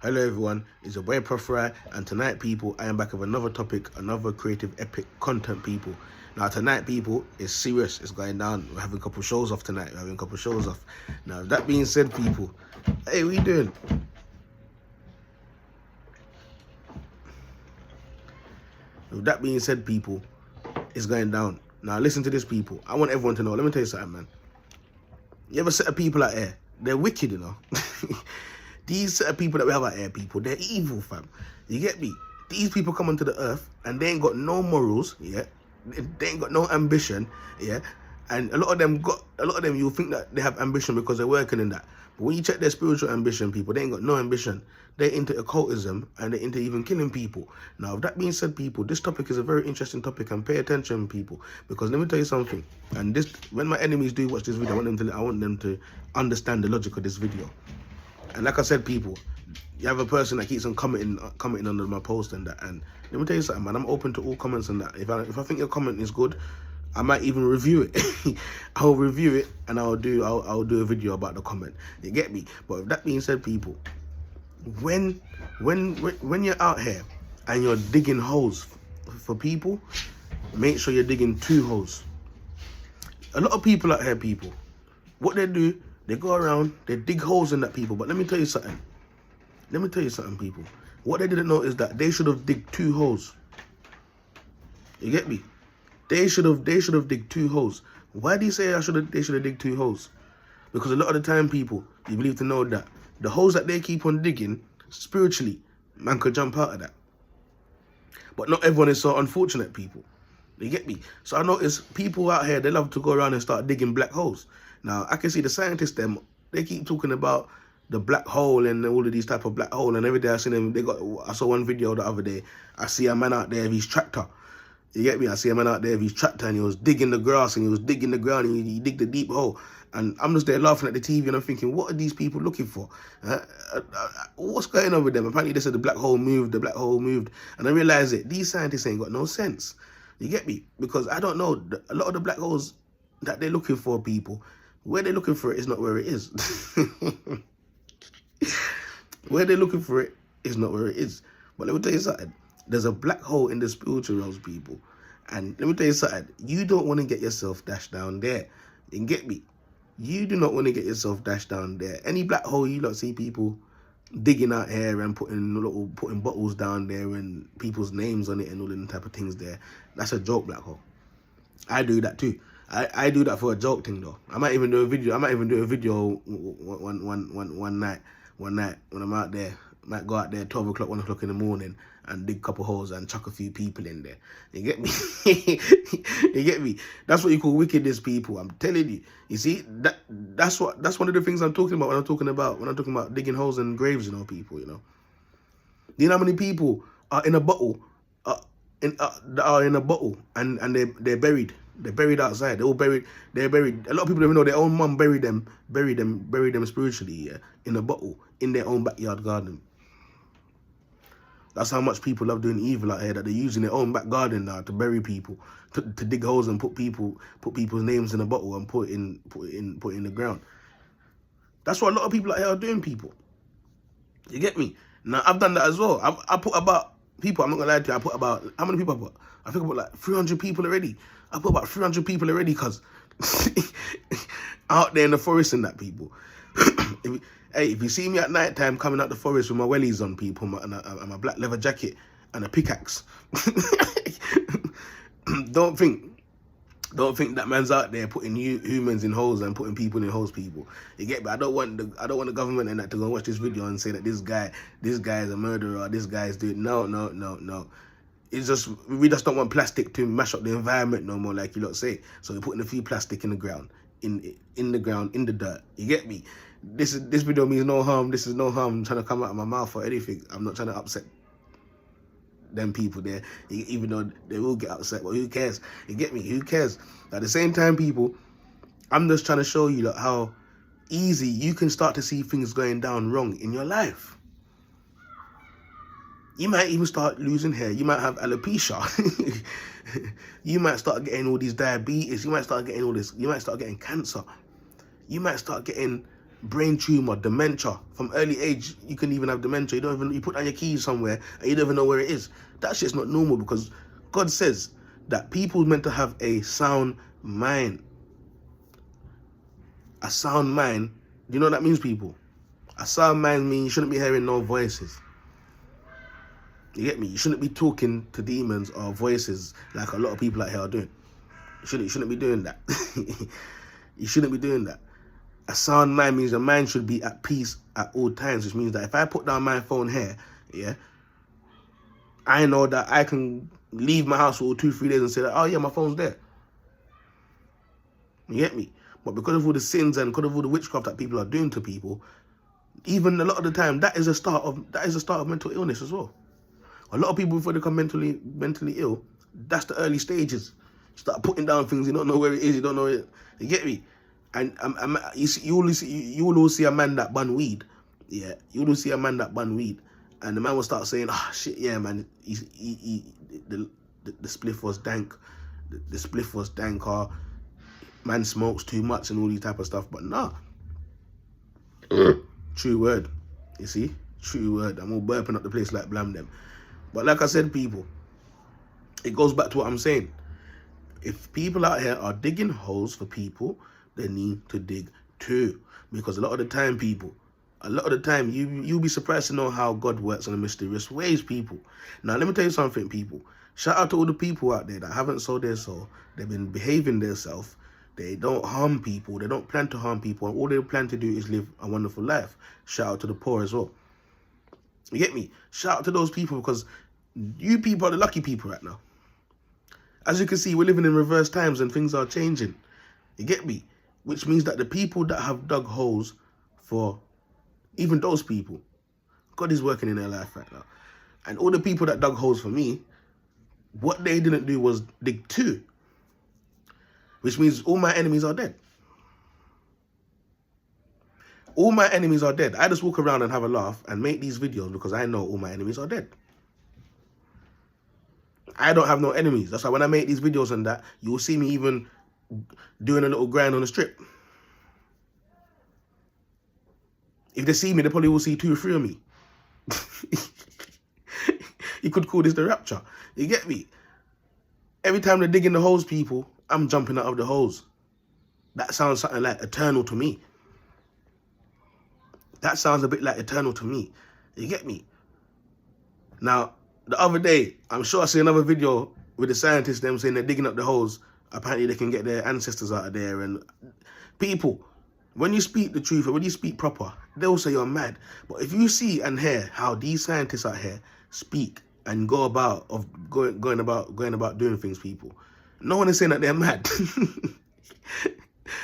Hello everyone, it's your boy Proph Rye, and tonight people, I am back with another topic, another creative epic content people. Now tonight people, it's serious, it's going down. We're having a couple shows off tonight, Now that being said people, hey, what you doing? With that being said people, it's going down. Now listen to this people, I want everyone to know, let me tell you something man. You ever set of people out here, they're wicked you know. These set of people that we have out here, people, they're evil, fam. You get me? These people come onto the earth and they ain't got no morals, yeah. They ain't got no ambition, yeah. And a lot of them, you'll think that they have ambition because they're working in that. But when you check their spiritual ambition, people, they ain't got no ambition. They're into occultism and they're into even killing people. Now, with that being said, people, this topic is a very interesting topic, and pay attention, people, because let me tell you something. And this, when my enemies do watch this video, I want them to understand the logic of this video. And like I said, people, you have a person that keeps on commenting under my post and that. And let me tell you something, man. I'm open to all comments and that. If I think your comment is good, I might even review it. I'll review it and I'll do a video about the comment. You get me? But with that being said, people, when you're out here and you're digging holes for people, make sure you're digging 2 holes. A lot of people out here, people, what they do, they go around, they dig holes in that people. But let me tell you something. People. What they didn't know is that they should have digged 2 holes. You get me? They should have digged 2 holes. Why do you say they should have digged 2 holes? Because a lot of the time, people, you believe to know that the holes that they keep on digging, spiritually, man could jump out of that. But not everyone is so unfortunate, people. You get me? So I notice people out here, they love to go around and start digging black holes. Now, I can see the scientists, them, they keep talking about the black hole and all of these type of black hole. And every day I see them, I saw one video the other day. I see a man out there with his tractor. You get me? I see a man out there with his tractor and he was digging the grass and he was digging the ground and he digged a deep hole. And I'm just there laughing at the TV and I'm thinking, what are these people looking for? What's going on with them? Apparently they said the black hole moved. And I realized it. These scientists ain't got no sense. You get me? Because I don't know, a lot of the black holes that they're looking for, people, where they're looking for it is not where it is. Where they're looking for it is not where it is. But let me tell you something. There's a black hole in the spiritual realms, people. And let me tell you something. You don't want to get yourself dashed down there. You can get me? You do not want to get yourself dashed down there. Any black hole you don't see people digging out here and putting bottles down there and people's names on it and all them type of things there. That's a joke black hole. I do that too. I do that for a joke thing though. I might even do a video. one night when I'm out there. I might go out there 12 o'clock, 1 o'clock in the morning and dig a couple holes and chuck a few people in there. You get me? You get me? That's what you call wickedness, people. I'm telling you. You see, that's one of the things I'm talking about when I'm talking about digging holes in graves, you know, people, you know. Do you know how many people are in a bottle, that are in a bottle and they're buried? They're buried outside. They're all buried. They're buried. A lot of people don't even know their own mum buried them spiritually, yeah, in a bottle in their own backyard garden. That's how much people love doing evil out here, that they're using their own back garden now to bury people, to dig holes and put people's names in a bottle and put it in the ground. That's what a lot of people out here are doing, people. You get me? Now I've done that as well. I put about people. I'm not gonna lie to you. I put about, how many people I put? I think about like 300 people already. I put about 300 people already, cause out there in the forest and that, people. If you see me at night time coming out the forest with my wellies on, people, and my black leather jacket and a pickaxe, don't think that man's out there putting humans in holes and putting people in holes, people. You get me? I don't want the government and that to go watch this video and say that this guy is a murderer or this guy is doing no. It's just, we just don't want plastic to mash up the environment no more, like you lot say. So we're putting a few plastic in the ground, in the ground, in the dirt. You get me? This video means no harm. This is no harm trying to come out of my mouth or anything. I'm not trying to upset them people there, even though they will get upset. But who cares? You get me? Who cares? At the same time, people, I'm just trying to show you like, how easy you can start to see things going down wrong in your life. You might even start losing hair. You might have alopecia. You might start getting all these diabetes. You might start getting all this. You might start getting cancer. You might start getting brain tumor, dementia. From early age, you can even have dementia. You put down your keys somewhere and you don't even know where it is. That shit's not normal, because God says that people meant to have a sound mind. A sound mind. Do you know what that means, people? A sound mind means you shouldn't be hearing no voices. You get me? You shouldn't be talking to demons or voices like a lot of people out here are doing. You shouldn't be doing that. You shouldn't be doing that. A sound mind means the mind should be at peace at all times, which means that if I put down my phone here, yeah, I know that I can leave my house for 2-3 days and say that, oh yeah, my phone's there. You get me? But because of all the sins and because of all the witchcraft that people are doing to people, even a lot of the time, that is a start of mental illness as well. A lot of people, before they become mentally ill, that's the early stages. You start putting down things, you don't know where it is, you don't know it. You get me? And you will always see a man that bun weed. Yeah, you will see a man that bun weed, and the man will start saying, "Ah, shit, yeah, man, the spliff was dank, the spliff was dank, or man smokes too much and all these type of stuff." But nah, true word. You see, true word. I'm all burping up the place like blam them. But like I said, people, it goes back to what I'm saying. If people out here are digging holes for people, they need to dig too. Because a lot of the time, people, you'll be surprised to know how God works in a mysterious ways, people. Now, let me tell you something, people. Shout out to all the people out there that haven't sold their soul. They've been behaving themselves. They don't harm people. They don't plan to harm people. And all they plan to do is live a wonderful life. Shout out to the poor as well. You get me? Shout out to those people, because you people are the lucky people right now. As you can see, we're living in reverse times and things are changing. You get me? Which means that the people that have dug holes for even those people, God is working in their life right now. And all the people that dug holes for me, what they didn't do was dig too. Which means all my enemies are dead. All my enemies are dead. I just walk around and have a laugh and make these videos because I know all my enemies are dead. I don't have no enemies. That's why when I make these videos and that, you will see me even doing a little grind on the strip. If they see me, they probably will see 2 or 3 of me. You could call this the rapture. You get me? Every time they're digging the holes, people, I'm jumping out of the holes. That sounds something like eternal to me. That sounds a bit like eternal to me. You get me? Now, the other day, I'm sure I see another video with the scientists, them saying they're digging up the holes. Apparently, they can get their ancestors out of there. And people, when you speak the truth, or when you speak proper, they'll say you're mad. But if you see and hear how these scientists out here speak and go about going about doing things, people, no one is saying that they're mad.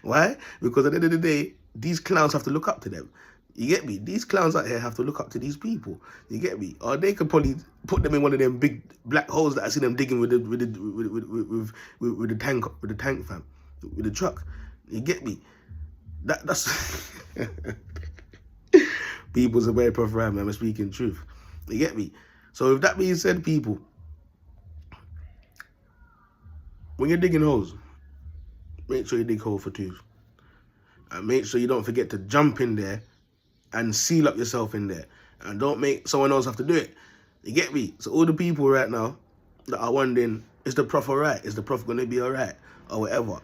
Why? Because at the end of the day, these clowns have to look up to them. You get me? These clowns out here have to look up to these people. You get me? Or they could probably put them in one of them big black holes that I see them digging with the tank fam, with the truck. You get me? That's people's a very Proph Rye, man. I'm speaking truth. You get me? So with that being said, people, when you're digging holes, make sure you dig hole for 2. And make sure you don't forget to jump in there and seal up yourself in there. And don't make someone else have to do it. You get me? So all the people right now that are wondering, is the Proph alright? Is the Proph going to be alright? Or whatever.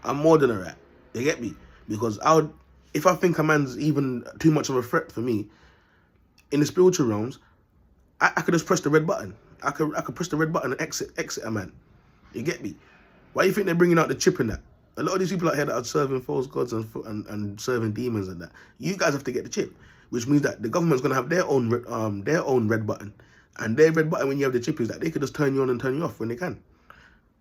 I'm more than alright. You get me? Because if I think a man's even too much of a threat for me, in the spiritual realms, I could just press the red button. I could press the red button and exit a man. You get me? Why do you think they're bringing out the chip in that? A lot of these people out here that are serving false gods and serving demons and that, you guys have to get the chip, which means that the government's going to have their own red button. And their red button when you have the chip is that they could just turn you on and turn you off when they can.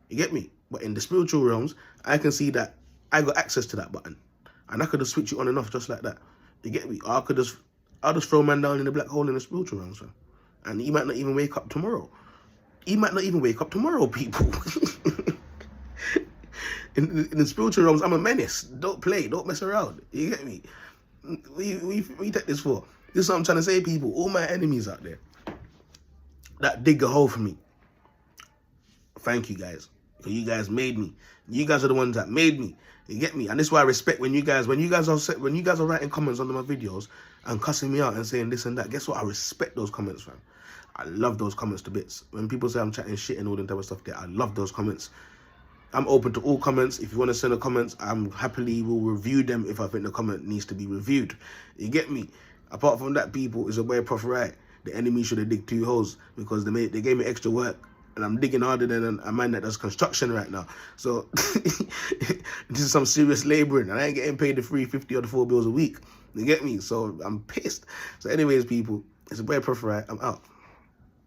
You get me? But in the spiritual realms, I can see that I got access to that button. And I could just switch it on and off just like that. You get me? Or I'll just throw a man down in the black hole in the spiritual realms. So. And he might not even wake up tomorrow. He might not even wake up tomorrow, people. In the spiritual realms, I'm a menace. Don't play. Don't mess around. You get me? What you take this for? This is what I'm trying to say, people. All my enemies out there that dig a hole for me. Thank you, guys. Because you guys made me. You guys are the ones that made me. You get me? And this is why I respect when you guys are writing comments under my videos and cussing me out and saying this and that. Guess what? I respect those comments, fam. I love those comments to bits. When people say I'm chatting shit and all that type of stuff there, I love those comments. I'm open to all comments. If you want to send a comments, I'm happily will review them if I think the comment needs to be reviewed. You get me? Apart from that, people, is a way Proph Rye. The enemy should have digged 2 holes because they gave me extra work. And I'm digging harder than a man that does construction right now. So this is some serious labouring. And I ain't getting paid the $350 or the $4 bills a week. You get me? So I'm pissed. So anyways, people, it's a boy Proph Rye. I'm out.